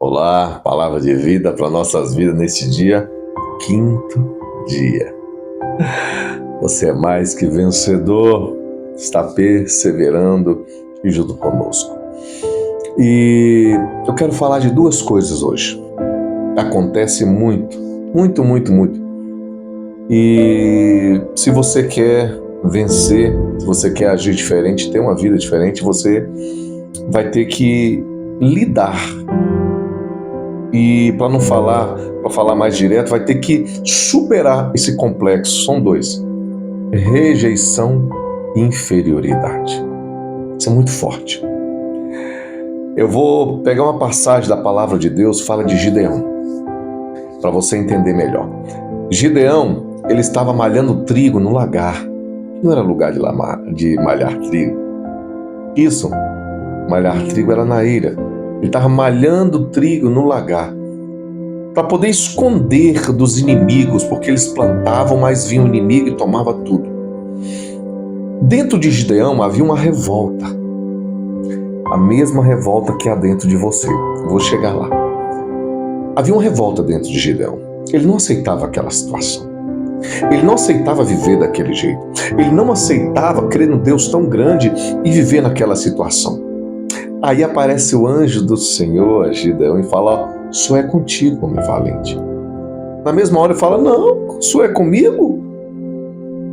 Olá, palavra de vida para nossas vidas neste dia, quinto dia. Você é mais que vencedor, está perseverando e junto conosco. E eu quero falar de duas coisas hoje. Acontece muito. E se você quer vencer, se você quer agir diferente, ter uma vida diferente, você vai ter que lidar. E para falar mais direto, vai ter que superar esse complexo. São dois: rejeição e inferioridade. Isso é muito forte. Eu vou pegar uma passagem da palavra de Deus, fala de Gideão, para você entender melhor. Gideão, ele estava malhando trigo no lagar. Não era lugar de malhar trigo. Isso, malhar trigo era na eira. Ele estava malhando trigo no lagar para poder esconder dos inimigos, porque eles plantavam, mas vinha o inimigo e tomava tudo. Dentro de Gideão havia uma revolta, a mesma revolta que há dentro de você. Eu vou chegar lá. Havia uma revolta dentro de Gideão. Ele não aceitava aquela situação. Ele não aceitava viver daquele jeito. Ele não aceitava crer no Deus tão grande e viver naquela situação. Aí aparece o anjo do Senhor, Gideão, e fala: o Senhor é contigo, homem valente. Na mesma hora ele fala: não, o Senhor é comigo?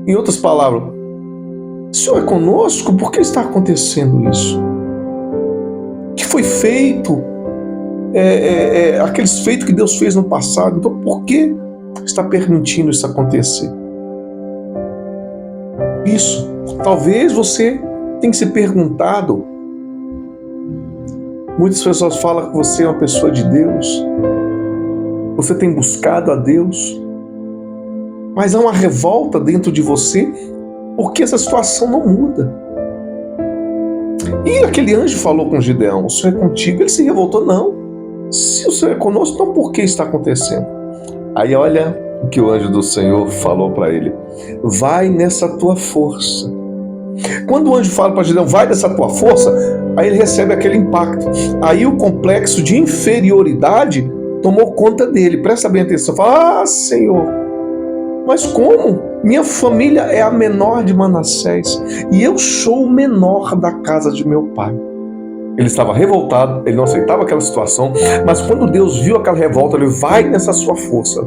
Em outras palavras, o Senhor é conosco? Por que está acontecendo isso? O que foi feito? Aqueles feitos que Deus fez no passado. Então por que está permitindo isso acontecer? Isso, talvez você tenha se perguntado. Muitas pessoas falam que você é uma pessoa de Deus, você tem buscado a Deus, mas há uma revolta dentro de você porque essa situação não muda. E aquele anjo falou com Gideão: o Senhor é contigo. Ele se revoltou: não, se o Senhor é conosco, então por que está acontecendo? Aí olha o que o anjo do Senhor falou para ele: vai nessa tua força. Quando o anjo fala para Gideão: vai dessa tua força, aí ele recebe aquele impacto. Aí o complexo de inferioridade tomou conta dele. Presta bem atenção. Fala: ah, Senhor, mas como? Minha família é a menor de Manassés e eu sou o menor da casa de meu pai. Ele estava revoltado, ele não aceitava aquela situação, mas quando Deus viu aquela revolta, ele: vai nessa sua força.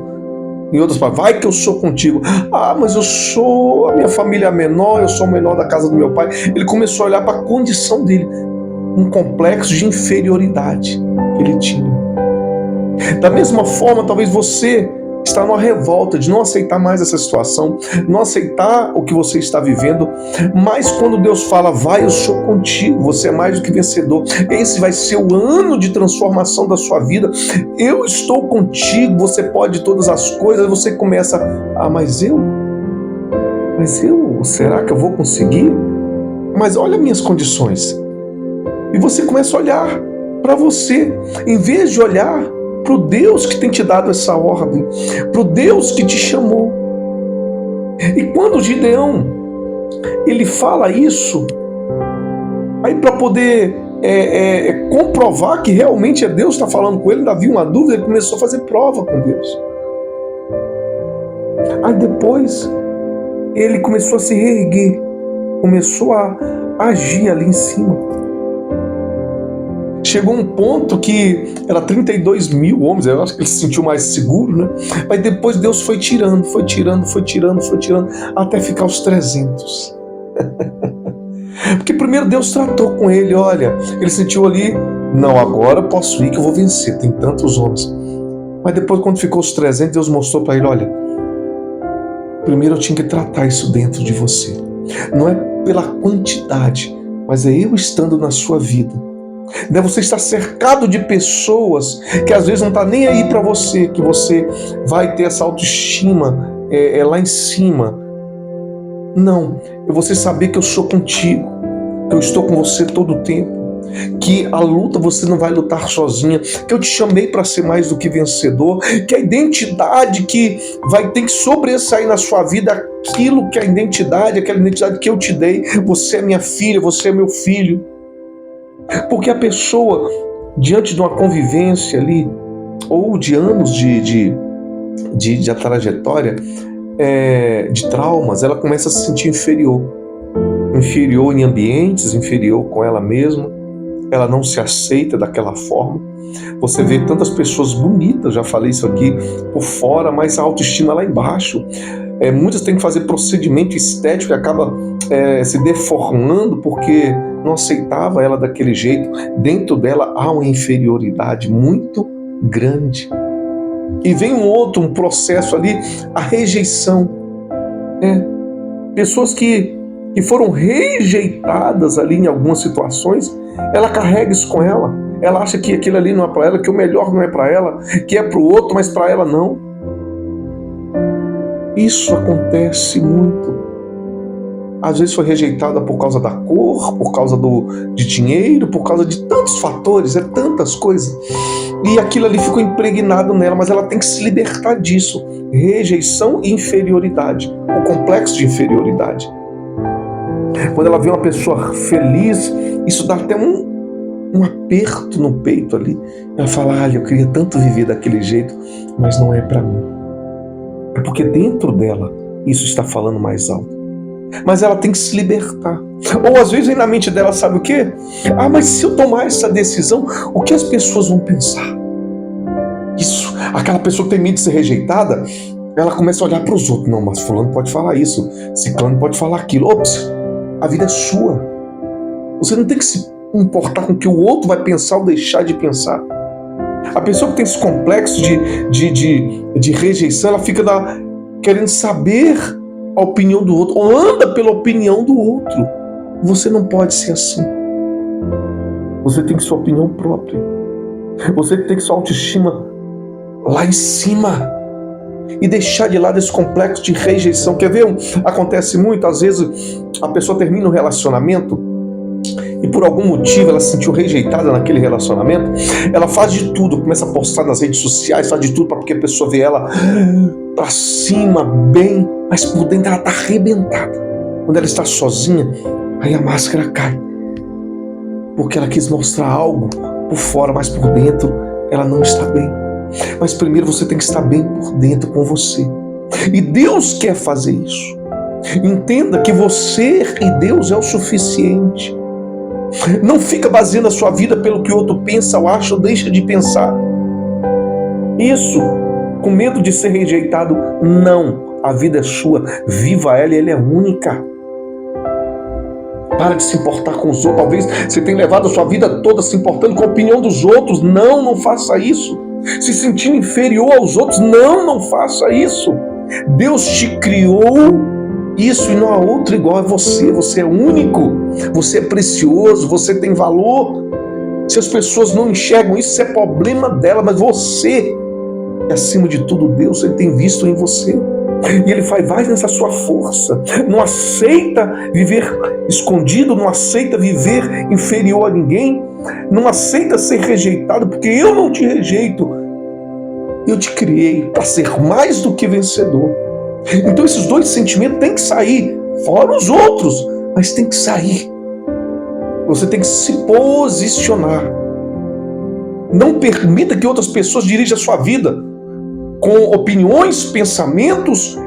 Em outras palavras, vai que eu sou contigo. Ah, mas a minha família é menor, eu sou o menor da casa do meu pai. Ele começou a olhar para a condição dele, um complexo de inferioridade que ele tinha. Da mesma forma, talvez você está numa revolta de não aceitar mais essa situação, não aceitar o que você está vivendo, mas quando Deus fala: vai, eu sou contigo, você é mais do que vencedor, esse vai ser o ano de transformação da sua vida, eu estou contigo, você pode todas as coisas, você começa: ah, mas eu, será que eu vou conseguir? Mas olha minhas condições. E você começa a olhar para você, em vez de olhar para o Deus que tem te dado essa ordem, para o Deus que te chamou. E quando Gideão ele fala isso, aí para poder comprovar que realmente é Deus que está falando com ele, ainda havia uma dúvida, ele começou a fazer prova com Deus. Aí depois ele começou a se reerguer, começou a agir ali em cima. Chegou um ponto que era 32 mil homens, eu acho que ele se sentiu mais seguro, né? Mas depois Deus foi tirando, até ficar os 300. Porque primeiro Deus tratou com ele, olha, ele sentiu ali: não, agora eu posso ir que eu vou vencer, tem tantos homens. Mas depois, quando ficou os 300, Deus mostrou para ele: olha, primeiro eu tinha que tratar isso dentro de você. Não é pela quantidade, mas é eu estando na sua vida. Você está cercado de pessoas que às vezes não está nem aí para você, que você vai ter essa autoestima lá em cima. Não, é você saber que eu sou contigo, que eu estou com você todo o tempo, que a luta você não vai lutar sozinha, que eu te chamei para ser mais do que vencedor, que a identidade que vai ter que sobressair na sua vida, aquela identidade que eu te dei, você é minha filha, você é meu filho. Porque a pessoa diante de uma convivência ali, ou de anos de trajetória, de traumas, ela começa a se sentir inferior. Inferior em ambientes, inferior com ela mesma. Ela não se aceita daquela forma. Você vê tantas pessoas bonitas, já falei isso aqui, por fora, mas a autoestima lá embaixo. Muitas têm que fazer procedimento estético e acaba se deformando porque não aceitava ela daquele jeito. Dentro dela há uma inferioridade muito grande. E vem um processo ali, a rejeição. Pessoas que foram rejeitadas ali em algumas situações, ela carrega isso com ela. Ela acha que aquilo ali não é para ela, que o melhor não é para ela, que é para o outro, mas para ela não. Isso acontece muito. Às vezes foi rejeitada por causa da cor, por causa de dinheiro, por causa de tantos fatores, tantas coisas. E aquilo ali ficou impregnado nela, mas ela tem que se libertar disso. Rejeição e inferioridade, o complexo de inferioridade. Quando ela vê uma pessoa feliz, isso dá até um aperto no peito ali. Ela fala, olha, eu queria tanto viver daquele jeito, mas não é para mim. É porque dentro dela isso está falando mais alto. Mas ela tem que se libertar. Ou às vezes vem na mente dela, sabe o quê? Mas se eu tomar essa decisão, o que as pessoas vão pensar? Isso, aquela pessoa que tem medo de ser rejeitada, ela começa a olhar para os outros. Não, mas fulano pode falar isso, ciclano pode falar aquilo. Ops, a vida é sua. Você não tem que se importar com o que o outro vai pensar ou deixar de pensar. A pessoa que tem esse complexo de rejeição, ela fica querendo saber a opinião do outro, ou anda pela opinião do outro. Você não pode ser assim. Você tem que sua opinião própria. Você tem que sua autoestima lá em cima. E deixar de lado esse complexo de rejeição. Quer ver? Acontece muito, às vezes a pessoa termina um relacionamento e por algum motivo ela se sentiu rejeitada naquele relacionamento. Ela faz de tudo, começa a postar nas redes sociais, faz de tudo porque a pessoa vê ela pra cima, bem, mas por dentro ela tá arrebentada. Quando ela está sozinha, aí a máscara cai. Porque ela quis mostrar algo por fora, mas por dentro ela não está bem. Mas primeiro você tem que estar bem por dentro com você. E Deus quer fazer isso. Entenda que você e Deus é o suficiente. Não fica baseando a sua vida pelo que o outro pensa ou acha ou deixa de pensar. Isso, com medo de ser rejeitado, não. A vida é sua, viva ela e ela é única. Para de se importar com os outros. Talvez você tenha levado a sua vida toda se importando com a opinião dos outros. Não faça isso. Se sentindo inferior aos outros, não faça isso. Deus te criou isso e não há outro igual a você. Você é único, você é precioso, você tem valor. Se as pessoas não enxergam isso é problema dela, mas você, acima de tudo, Deus, Ele tem visto em você. E Ele vai nessa sua força. Não aceita viver escondido, não aceita viver inferior a ninguém, não aceita ser rejeitado, porque eu não te rejeito. Eu te criei para ser mais do que vencedor. Então esses dois sentimentos têm que sair, fora os outros, mas tem que sair. Você tem que se posicionar. Não permita que outras pessoas dirijam a sua vida com opiniões, pensamentos,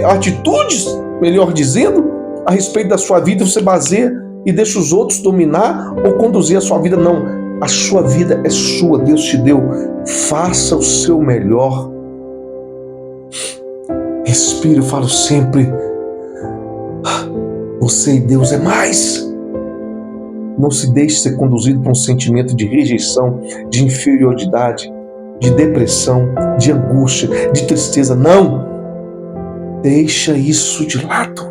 atitudes, melhor dizendo, a respeito da sua vida. Você baseia e deixa os outros dominar ou conduzir a sua vida. Não, a sua vida é sua, Deus te deu. Faça o seu melhor. Respire, eu falo sempre, você e Deus é mais. Não se deixe ser conduzido por um sentimento de rejeição, de inferioridade, de depressão, de angústia, de tristeza. Não! Deixa isso de lado.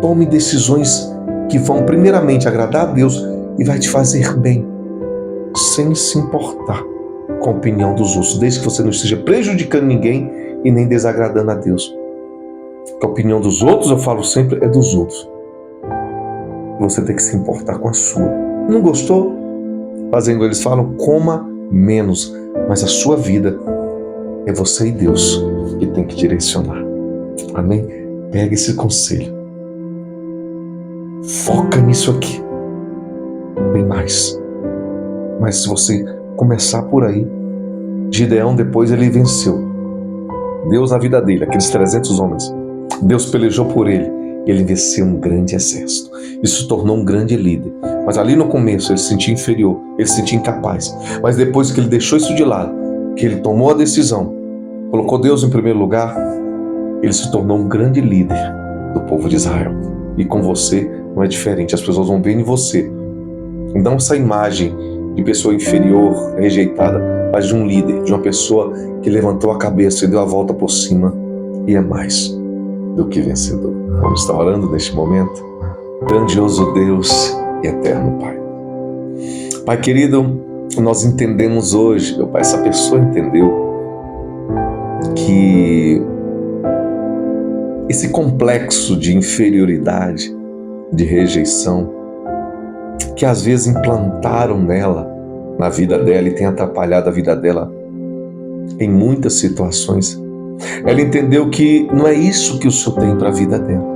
Tome decisões que vão primeiramente agradar a Deus e vai te fazer bem, sem se importar com a opinião dos outros, desde que você não esteja prejudicando ninguém e nem desagradando a Deus. A opinião dos outros, eu falo sempre, é dos outros. Você tem que se importar com a sua. Não gostou? Fazendo, eles falam, coma menos. Mas a sua vida é você e Deus que tem que direcionar. Amém? Pega esse conselho. Foca nisso aqui. Bem mais. Mas se você começar por aí, Gideão depois ele venceu. Deus na vida dele, aqueles 300 homens, Deus pelejou por ele. Ele venceu um grande exército. Isso tornou um grande líder. Mas ali no começo ele se sentia inferior, ele se sentia incapaz. Mas depois que ele deixou isso de lado, que ele tomou a decisão, colocou Deus em primeiro lugar, ele se tornou um grande líder do povo de Israel. E com você não é diferente. As pessoas vão ver em você, não essa imagem de pessoa inferior, rejeitada, mas de um líder, de uma pessoa que levantou a cabeça e deu a volta por cima e é mais do que vencedor. Vamos estar orando neste momento. Grandioso Deus e eterno Pai. Pai querido, nós entendemos hoje, meu Pai, essa pessoa entendeu que esse complexo de inferioridade, de rejeição, que às vezes implantaram nela, na vida dela, e tem atrapalhado a vida dela em muitas situações, ela entendeu que não é isso que o Senhor tem para a vida dela.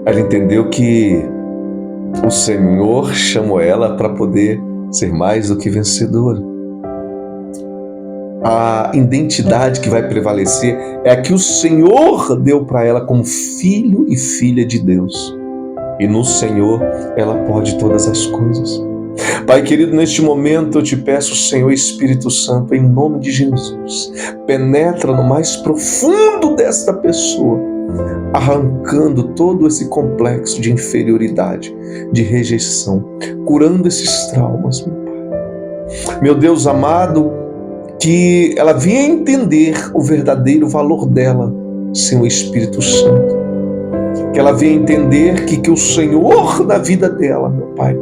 Ela entendeu que o Senhor chamou ela para poder ser mais do que vencedora. A identidade que vai prevalecer é a que o Senhor deu para ela como filho e filha de Deus. E no Senhor ela pode todas as coisas. Pai querido, neste momento eu te peço, Senhor Espírito Santo, em nome de Jesus, penetra no mais profundo desta pessoa, arrancando todo esse complexo de inferioridade, de rejeição, curando esses traumas, meu Pai. Meu Deus amado, que ela venha entender o verdadeiro valor dela, Senhor Espírito Santo. Que ela venha entender que o Senhor na vida dela, meu Pai,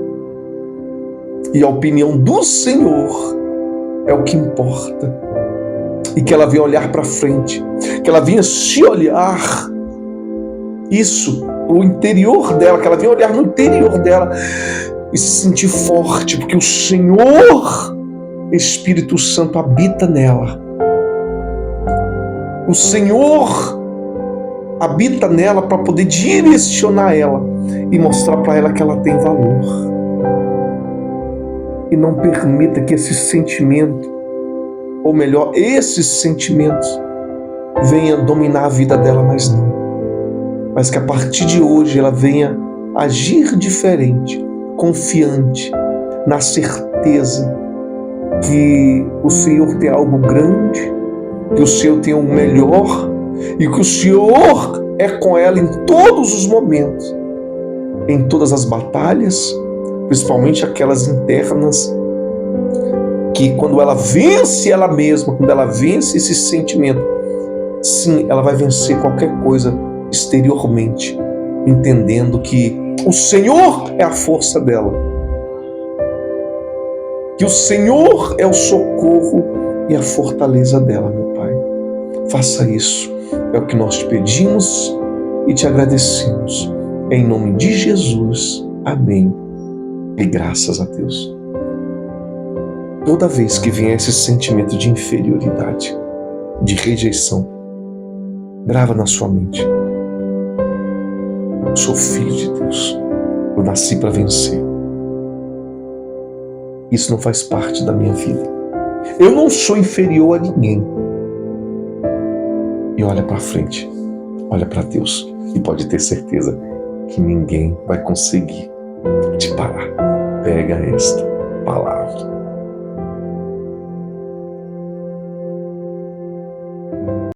e a opinião do Senhor é o que importa. E que ela venha olhar para frente, que ela venha se olhar, isso, o interior dela, que ela venha olhar no interior dela e se sentir forte, porque o Senhor, Espírito Santo, habita nela. O Senhor habita nela para poder direcionar ela e mostrar para ela que ela tem valor. E não permita que esse sentimento, ou melhor, esses sentimentos, venham dominar a vida dela mais não. Mas que a partir de hoje ela venha agir diferente, confiante, na certeza que o Senhor tem algo grande, que o Senhor tem o melhor e que o Senhor é com ela em todos os momentos, em todas as batalhas, principalmente aquelas internas, que quando ela vence ela mesma, quando ela vence esse sentimento, sim, ela vai vencer qualquer coisa exteriormente, entendendo que o Senhor é a força dela, que o Senhor é o socorro e a fortaleza dela, meu Pai. Faça isso, é o que nós te pedimos e te agradecemos. Em nome de Jesus, amém. E graças a Deus. Toda vez que vier esse sentimento de inferioridade, de rejeição, grava na sua mente: eu sou filho de Deus, eu nasci para vencer. Isso não faz parte da minha vida. Eu não sou inferior a ninguém. E olha para frente, olha para Deus e pode ter certeza que ninguém vai conseguir te parar. Pega esta palavra.